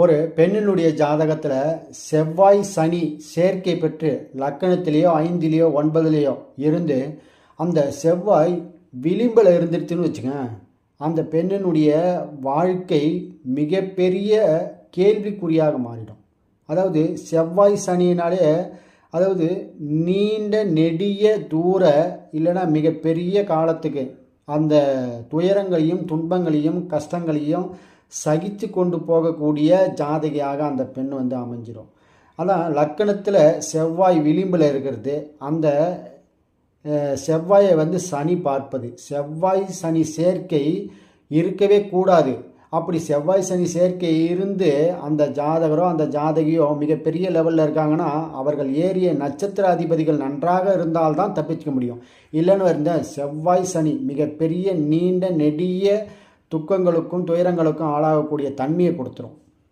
ஒரு பெண்ணினுடைய ஜாதகத்தில் செவ்வாய் சனி சேர்க்கை பெற்று லக்கணத்திலேயோ 5லேயோ 9லேயோ இருந்து அந்த செவ்வாய் விளிம்பில் இருந்துருச்சுன்னு வச்சுங்க, அந்த பெண்ணினுடைய வாழ்க்கை மிகப்பெரிய கேள்விக்குறியாக மாறிடும். அதாவது செவ்வாய் சனியினாலே நீண்ட நெடிய தூர இல்லைன்னா மிகப்பெரிய காலத்துக்கு அந்த துயரங்களையும் துன்பங்களையும் கஷ்டங்களையும் சகித்து கொண்டு போகக்கூடிய ஜாதகியாக அந்த பெண் அமைஞ்சிடும். அதான் லக்கணத்தில் செவ்வாய் விளிம்பில் இருக்கிறது, அந்த செவ்வாயை சனி பார்ப்பது. செவ்வாய் சனி சேர்க்கை இருக்கவே கூடாது. அப்படி செவ்வாய் சனி சேர்க்கை இருந்து அந்த ஜாதகரோ அந்த ஜாதகியோ மிகப்பெரிய லெவலில் இருக்காங்கன்னா அவர்கள் ஏறிய நட்சத்திர அதிபதிகள் நன்றாக இருந்தால்தான் தப்பிச்சுக்க முடியும். இல்லைன்னு இருந்தால் செவ்வாய் சனி மிகப்பெரிய நீண்ட நெடிய துக்கங்களுக்கும் துயரங்களுக்கும் ஆளாகக்கூடிய தன்மையை கொடுத்துரும்.